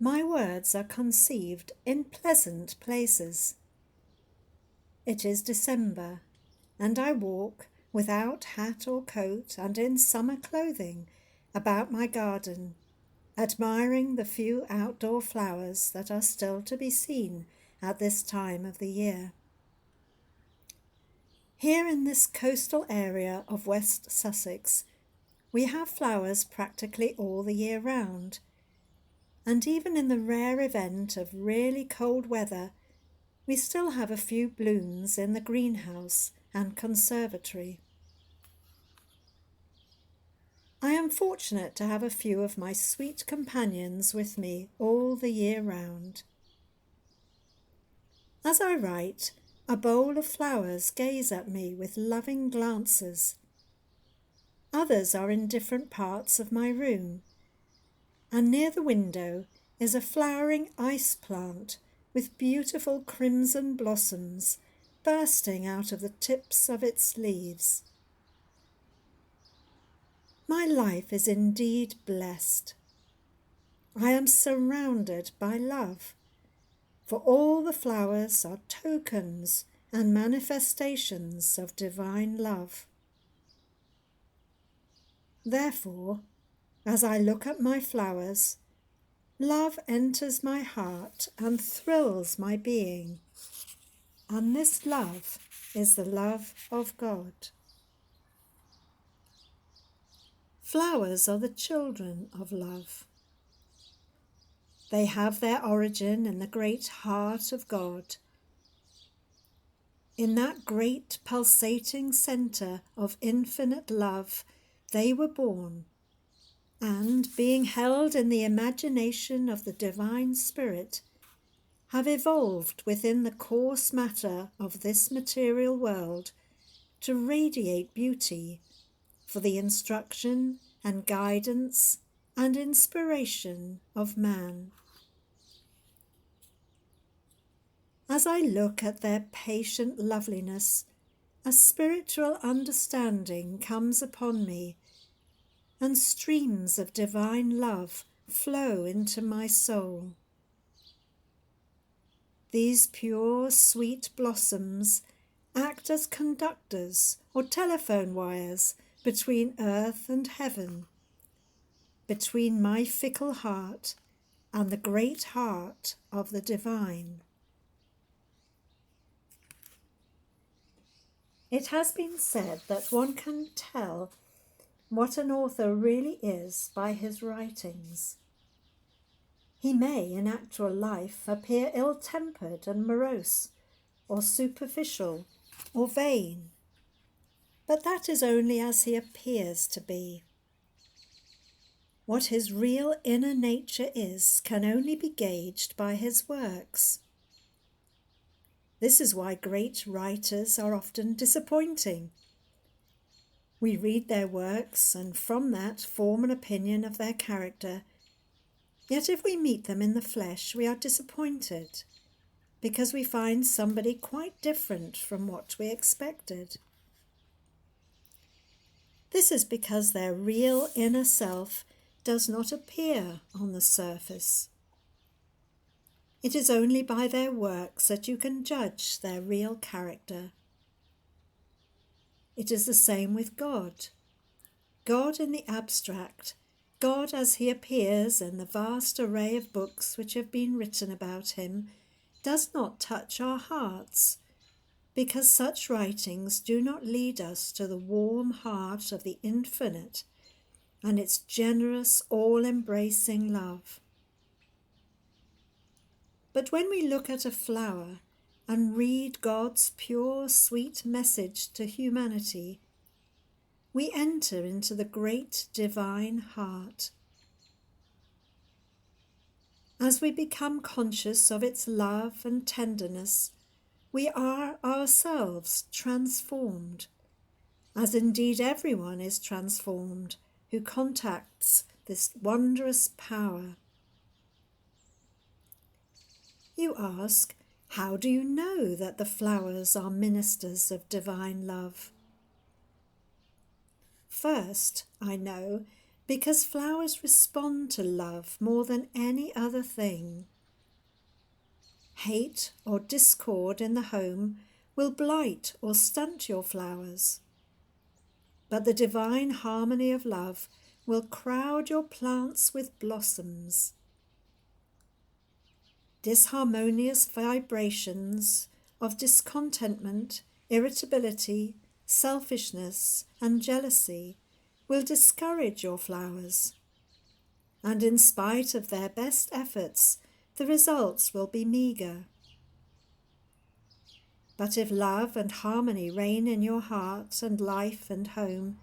My words are conceived in pleasant places. It is December, and I walk without hat or coat and in summer clothing about my garden, admiring the few outdoor flowers that are still to be seen at this time of the year. Here in this coastal area of West Sussex, we have flowers practically all the year round, and even in the rare event of really cold weather, we still have a few blooms in the greenhouse and conservatory. I am fortunate to have a few of my sweet companions with me all the year round. As I write, a bowl of flowers gaze at me with loving glances. Others are in different parts of my room, and near the window is a flowering ice plant with beautiful crimson blossoms bursting out of the tips of its leaves. My life is indeed blessed. I am surrounded by love, for all the flowers are tokens and manifestations of divine love. Therefore, as I look at my flowers, love enters my heart and thrills my being, and this love is the love of God. Flowers are the children of love. They have their origin in the great heart of God. In that great pulsating centre of infinite love, they were born, and, being held in the imagination of the divine Spirit, have evolved within the coarse matter of this material world to radiate beauty for the instruction and guidance and inspiration of man. As I look at their patient loveliness, a spiritual understanding comes upon me, and streams of divine love flow into my soul. These pure, sweet blossoms act as conductors or telephone wires between earth and heaven, between my fickle heart and the great heart of the divine. It has been said that one can tell what an author really is by his writings. He may, in actual life, appear ill-tempered and morose, or superficial, or vain, but that is only as he appears to be. What his real inner nature is can only be gauged by his works. This is why great writers are often disappointing. We read their works and from that form an opinion of their character, yet if we meet them in the flesh we are disappointed, because we find somebody quite different from what we expected. This is because their real inner self does not appear on the surface. It is only by their works that you can judge their real character. It is the same with God. God in the abstract, God as he appears in the vast array of books which have been written about him, does not touch our hearts, because such writings do not lead us to the warm heart of the infinite and its generous, all-embracing love. But when we look at a flower and read God's pure, sweet message to humanity, we enter into the great divine heart. As we become conscious of its love and tenderness, we are ourselves transformed, as indeed everyone is transformed who contacts this wondrous power. You ask, how do you know that the flowers are ministers of divine love? First, I know because flowers respond to love more than any other thing. Hate or discord in the home will blight or stunt your flowers, but the divine harmony of love will crowd your plants with blossoms. Disharmonious vibrations of discontentment, irritability, selfishness, and jealousy will discourage your flowers, and in spite of their best efforts, the results will be meagre. But if love and harmony reign in your heart and life and home,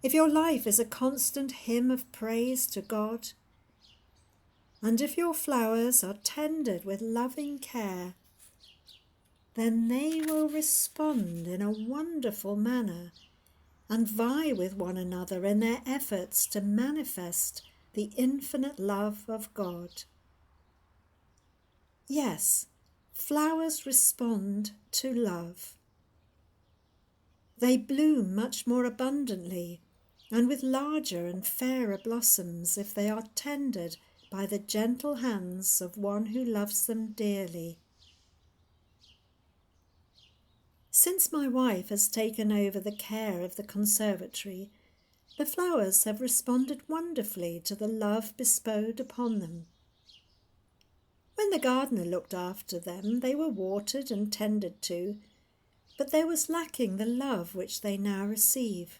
if your life is a constant hymn of praise to God, and if your flowers are tended with loving care, then they will respond in a wonderful manner and vie with one another in their efforts to manifest the infinite love of God. Yes, flowers respond to love. They bloom much more abundantly and with larger and fairer blossoms if they are tended by the gentle hands of one who loves them dearly. Since my wife has taken over the care of the conservatory, the flowers have responded wonderfully to the love bestowed upon them. When the gardener looked after them, they were watered and tended to, but there was lacking the love which they now receive.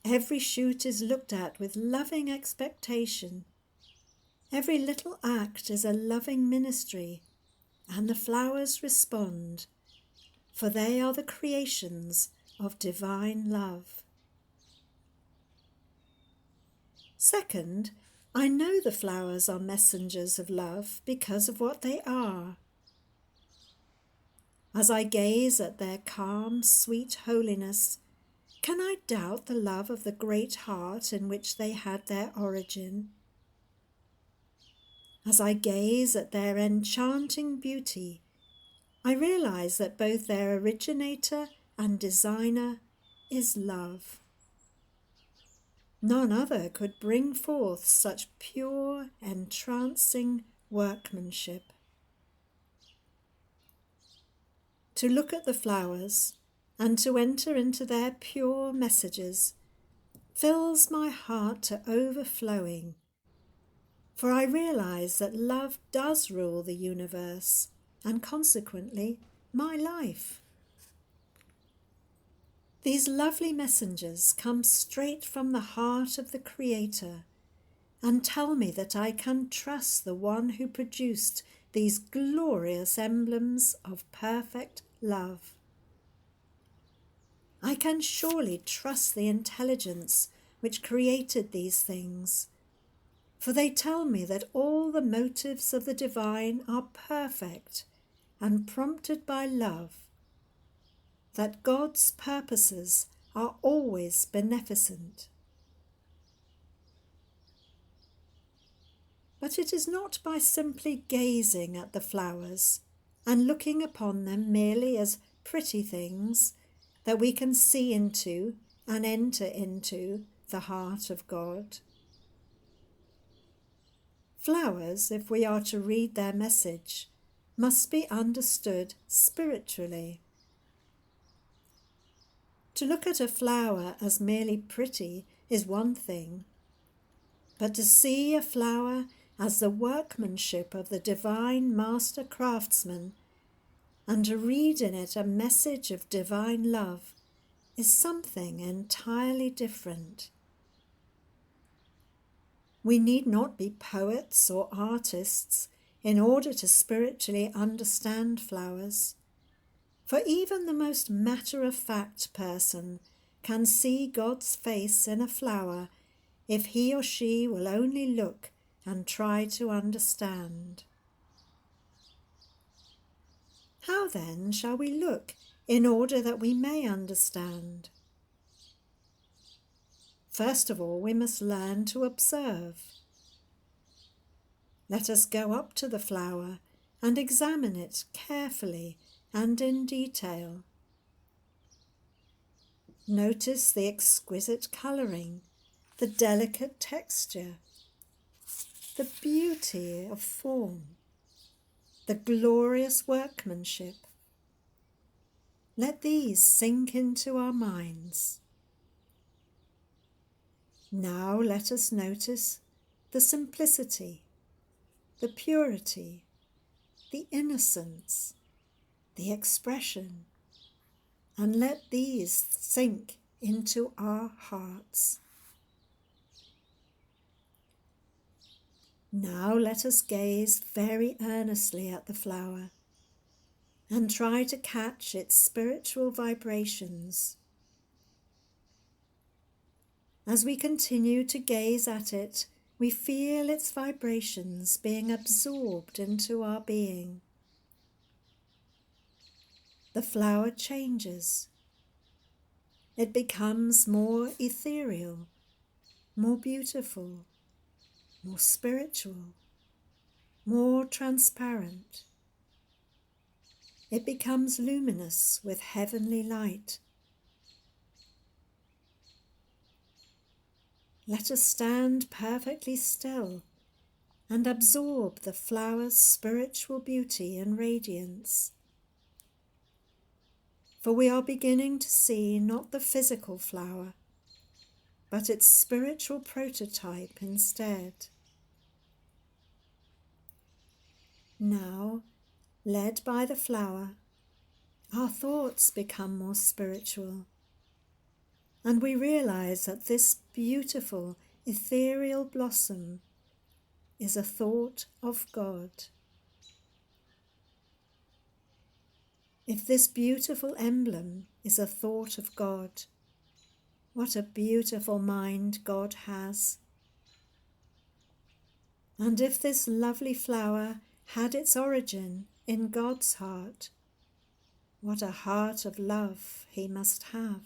Every shoot is looked at with loving expectation. Every little act is a loving ministry, and the flowers respond, for they are the creations of divine love. Second, I know the flowers are messengers of love because of what they are. As I gaze at their calm, sweet holiness, can I doubt the love of the great heart in which they had their origin? As I gaze at their enchanting beauty, I realize that both their originator and designer is love. None other could bring forth such pure, entrancing workmanship. To look at the flowers and to enter into their pure messages fills my heart to overflowing, for I realize that love does rule the universe and consequently my life. These lovely messengers come straight from the heart of the Creator and tell me that I can trust the one who produced these glorious emblems of perfect love. I can surely trust the intelligence which created these things, for they tell me that all the motives of the divine are perfect and prompted by love, that God's purposes are always beneficent. But it is not by simply gazing at the flowers and looking upon them merely as pretty things that we can see into and enter into the heart of God. Flowers, if we are to read their message, must be understood spiritually. To look at a flower as merely pretty is one thing, but to see a flower as the workmanship of the divine master craftsman and to read in it a message of divine love is something entirely different. We need not be poets or artists in order to spiritually understand flowers, for even the most matter-of-fact person can see God's face in a flower if he or she will only look and try to understand. How then shall we look in order that we may understand? First of all, we must learn to observe. Let us go up to the flower and examine it carefully and in detail. Notice the exquisite colouring the delicate texture, the beauty of form, the glorious workmanship. Let these sink into our minds. Now let us notice the simplicity, the purity, the innocence, the expression, and let these sink into our hearts. Now let us gaze very earnestly at the flower and try to catch its spiritual vibrations. As we continue to gaze at it, we feel its vibrations being absorbed into our being. The flower changes. It becomes more ethereal, more beautiful, more spiritual, more transparent. It becomes luminous with heavenly light. Let us stand perfectly still and absorb the flower's spiritual beauty and radiance. For we are beginning to see not the physical flower, but its spiritual prototype instead. Now, led by the flower, our thoughts become more spiritual, and we realize that this beautiful, ethereal blossom is a thought of God. If this beautiful emblem is a thought of God, what a beautiful mind God has. And if this lovely flower had its origin in God's heart, what a heart of love He must have.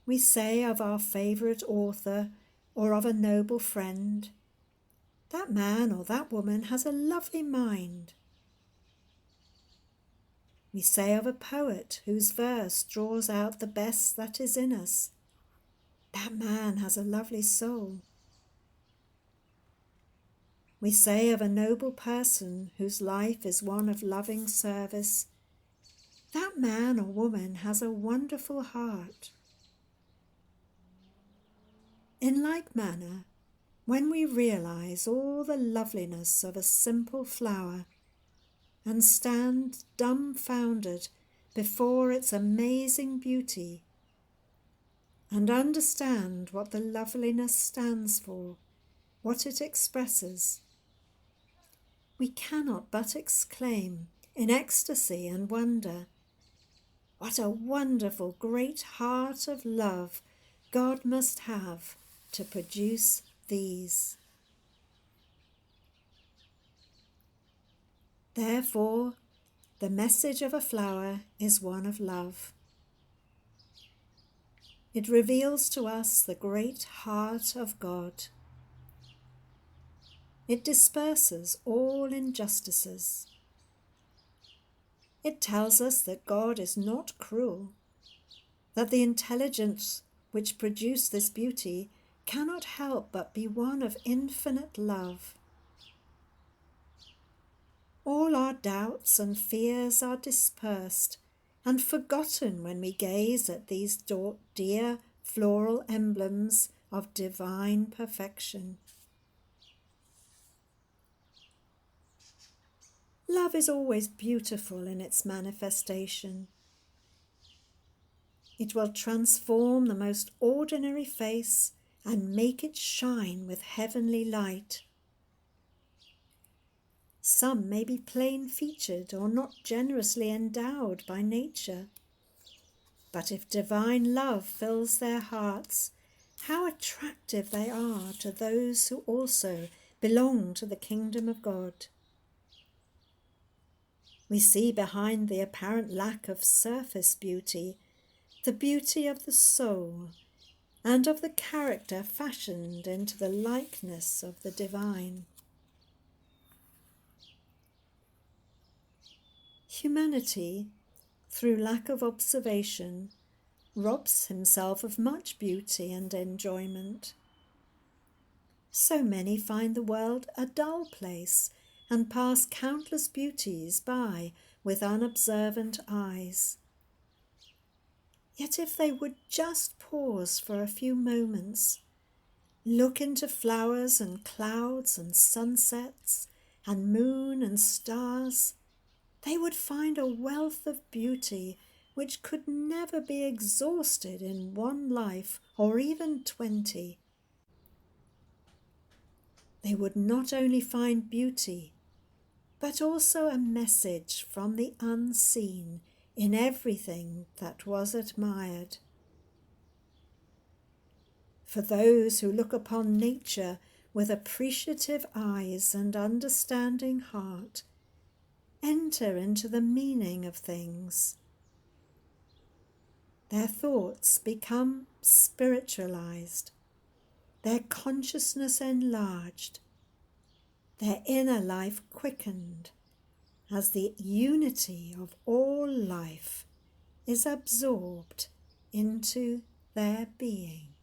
We say of our favourite author or of a noble friend, that man or that woman has a lovely mind. We say of a poet whose verse draws out the best that is in us, that man has a lovely soul. We say of a noble person whose life is one of loving service, that man or woman has a wonderful heart. In like manner, when we realize all the loveliness of a simple flower and stand dumbfounded before its amazing beauty and understand what the loveliness stands for, what it expresses, we cannot but exclaim in ecstasy and wonder, what a wonderful great heart of love God must have to produce these. Therefore, the message of a flower is one of love. It reveals to us the great heart of God. It disperses all injustices. It tells us that God is not cruel, that the intelligence which produced this beauty cannot help but be one of infinite love. All our doubts and fears are dispersed and forgotten when we gaze at these dear floral emblems of divine perfection. Love is always beautiful in its manifestation. It will transform the most ordinary face and make it shine with heavenly light. Some may be plain-featured or not generously endowed by nature. But if divine love fills their hearts, how attractive they are to those who also belong to the kingdom of God. We see behind the apparent lack of surface beauty, the beauty of the soul and of the character fashioned into the likeness of the divine. Humanity, through lack of observation, robs himself of much beauty and enjoyment. So many find the world a dull place and pass countless beauties by with unobservant eyes. Yet if they would just pause for a few moments, look into flowers and clouds and sunsets and moon and stars, they would find a wealth of beauty which could never be exhausted in one life or even 20. They would not only find beauty, but also a message from the unseen in everything that was admired. For those who look upon nature with appreciative eyes and understanding heart, enter into the meaning of things. Their thoughts become spiritualized, their consciousness enlarged, their inner life quickened, as the unity of all life is absorbed into their being.